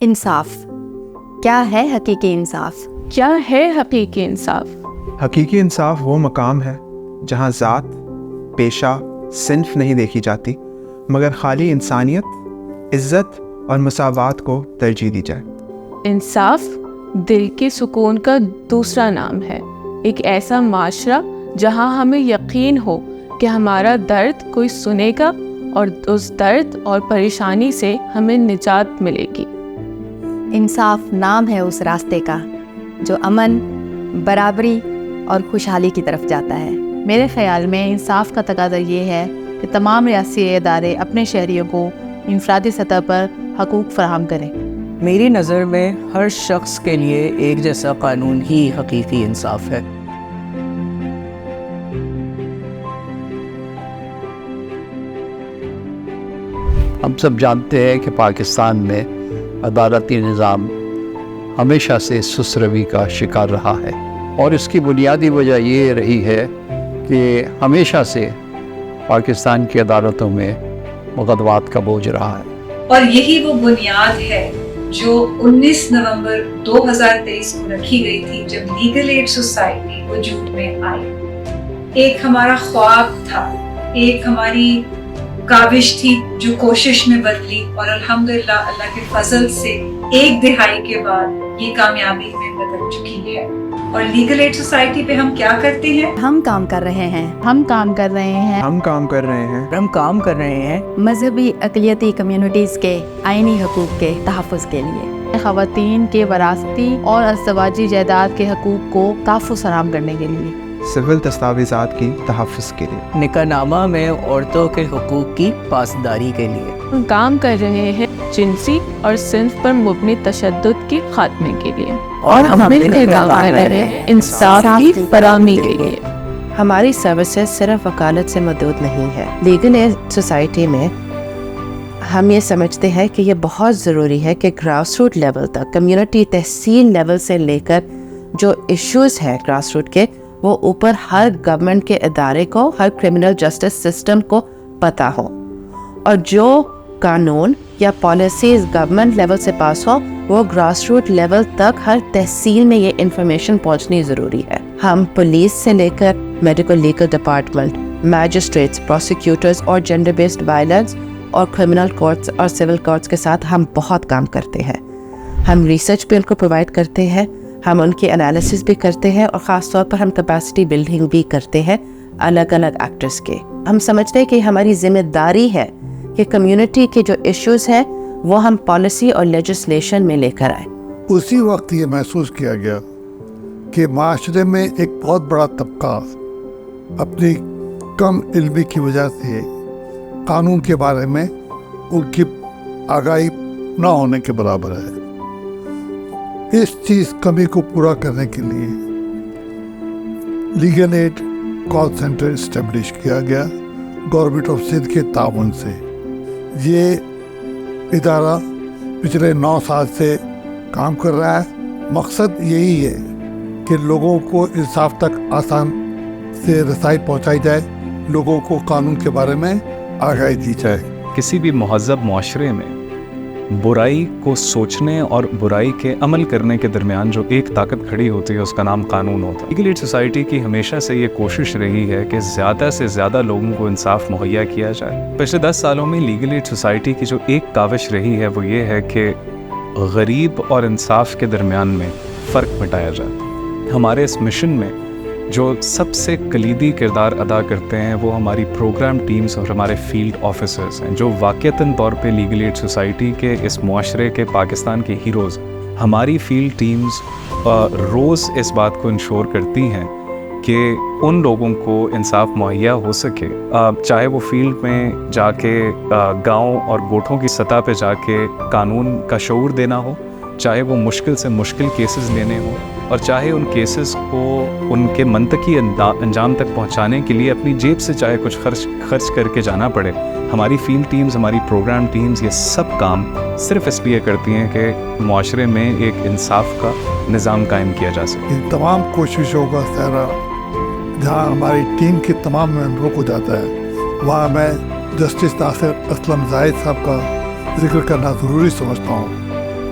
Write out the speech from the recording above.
انصاف کیا ہے؟ حقیقی انصاف کیا ہے؟ حقیقی انصاف حقیقی انصاف وہ مقام ہے جہاں ذات، پیشہ، صنف نہیں دیکھی جاتی، مگر خالی انسانیت، عزت اور مساوات کو ترجیح دی جائے۔ انصاف دل کے سکون کا دوسرا نام ہے، ایک ایسا معاشرہ جہاں ہمیں یقین ہو کہ ہمارا درد کوئی سنے گا اور اس درد اور پریشانی سے ہمیں نجات ملے گی۔ انصاف نام ہے اس راستے کا جو امن، برابری اور خوشحالی کی طرف جاتا ہے۔ میرے خیال میں انصاف کا تقاضا یہ ہے کہ تمام ریاستی ادارے اپنے شہریوں کو انفرادی سطح پر حقوق فراہم کریں۔ میری نظر میں ہر شخص کے لیے ایک جیسا قانون ہی حقیقی انصاف ہے۔ ہم سب جانتے ہیں کہ پاکستان میں عدالتی نظام ہمیشہ سے سست روی کا شکار رہا ہے، اور اس کی بنیادی وجہ یہ رہی ہے کہ ہمیشہ سے پاکستان کی عدالتوں میں مقدمات کا بوجھ رہا ہے۔ اور یہی وہ بنیاد ہے جو 19 نومبر 2023 کو رکھی گئی تھی جب لیگل ایڈ سوسائٹی وجود میں آئی۔ ایک ہمارا خواب تھا، ایک ہماری کاوش تھی جو کوشش میں بدلی، اور الحمدللہ اللہ کے فضل سے 1 دہائی کے بعد یہ کامیابی میں بدل چکی ہے۔ اور لیگل ایڈ سوسائٹی پہ ہم کیا کرتے ہیں؟ ہم کام کر رہے ہیں مذہبی اقلیتی کمیونٹیز کے آئینی حقوق کے تحفظ کے لیے، خواتین کے وراثتی اور ازدواجی جائیداد کے حقوق کو تحفظ فراہم کرنے کے لیے، سول دستاویزات کی تحفظ کے لیے، نکاح نامہ میں عورتوں کے حقوق کی پاسداری کے لیے۔ ہم کام کر رہے ہیں جنسی اور صنف پر مبنی تشدد کے خاتمے کے لیے، اور ہم مل کر کام کر رہے ہیں انصاف کی فراہمی کے لیے۔ ہماری سروسز صرف وکالت سے محدود نہیں ہے۔ لیگل ایڈ سوسائٹی میں ہم یہ سمجھتے ہیں کہ یہ بہت ضروری ہے کہ گراس روٹ لیول تک، کمیونٹی تحصیل لیول سے لے کر جو ایشوز ہیں گراس روٹ کے، وہ اوپر ہر گورنمنٹ کے ادارے کو، ہر کرمنل جسٹس سسٹم کو پتہ ہو، اور جو قانون یا پالیسیز گورنمنٹ لیول سے پاس ہو وہ گراس روٹ لیول تک ہر تحصیل میں یہ انفارمیشن پہنچنی ضروری ہے۔ ہم پولیس سے لے کر میڈیکل لیگل ڈپارٹمنٹ، میجسٹریٹس، پروسیکیوٹرز اور جینڈر بیسڈ وائلنس اور کرمنل کورٹس اور سول کورٹس کے ساتھ ہم بہت کام کرتے ہیں۔ ہم ریسرچ بھی ان کو پرووائڈ کرتے ہیں، ہم ان کی انالیسس بھی کرتے ہیں، اور خاص طور پر ہم کیپیسٹی بلڈنگ بھی کرتے ہیں الگ الگ ایکٹرز کے۔ ہم سمجھتے ہیں کہ ہماری ذمہ داری ہے کہ کمیونٹی کے جو ایشوز ہیں وہ ہم پالیسی اور لیجسلیشن میں لے کر آئیں۔ اسی وقت یہ محسوس کیا گیا کہ معاشرے میں ایک بہت بڑا طبقہ اپنی کم علمی کی وجہ سے قانون کے بارے میں ان کی آگاہی نہ ہونے کے برابر ہے۔ اس چیز کمی کو پورا کرنے کے لیے legal aid call centre establish کیا گیا گورنمنٹ آف سندھ کے تعاون سے۔ یہ ادارہ پچھلے 9 سال سے کام کر رہا ہے۔ مقصد یہی ہے کہ لوگوں کو انصاف تک آسان سے رسائی پہنچائی جائے، لوگوں کو قانون کے بارے میں آگاہی دی جائے۔ کسی بھی مہذب معاشرے میں برائی کو سوچنے اور برائی کے عمل کرنے کے درمیان جو ایک طاقت کھڑی ہوتی ہے اس کا نام قانون ہوتا ہے۔ لیگل ایڈ سوسائٹی کی ہمیشہ سے یہ کوشش رہی ہے کہ زیادہ سے زیادہ لوگوں کو انصاف مہیا کیا جائے۔ پچھلے 10 سالوں میں لیگل ایڈ سوسائٹی کی جو ایک کاوش رہی ہے وہ یہ ہے کہ غریب اور انصاف کے درمیان میں فرق مٹایا جائے۔ ہمارے اس مشن میں جو سب سے کلیدی کردار ادا کرتے ہیں وہ ہماری پروگرام ٹیمز اور ہمارے فیلڈ آفیسرز ہیں، جو واقعتاً طور پہ لیگل ایڈ سوسائٹی کے اس معاشرے کے پاکستان کے ہیروز۔ ہماری فیلڈ ٹیمز روز اس بات کو انشور کرتی ہیں کہ ان لوگوں کو انصاف مہیا ہو سکے، چاہے وہ فیلڈ میں جا کے گاؤں اور گوٹھوں کی سطح پہ جا کے قانون کا شعور دینا ہو، چاہے وہ مشکل سے مشکل کیسز لینے ہوں، اور چاہے ان کیسز کو ان کے منطقی انجام تک پہنچانے کے لیے اپنی جیب سے چاہے کچھ خرچ کر کے جانا پڑے۔ ہماری فیلڈ ٹیمز، ہماری پروگرام ٹیمز یہ سب کام صرف اس لیے کرتی ہیں کہ معاشرے میں ایک انصاف کا نظام قائم کیا جا سکے۔ ان تمام کوششوں کا سہرا جہاں ہماری ٹیم کے تمام ممبروں کو جاتا ہے، وہاں میں جسٹس ناصر اسلم زاہد صاحب کا ذکر کرنا ضروری سمجھتا ہوں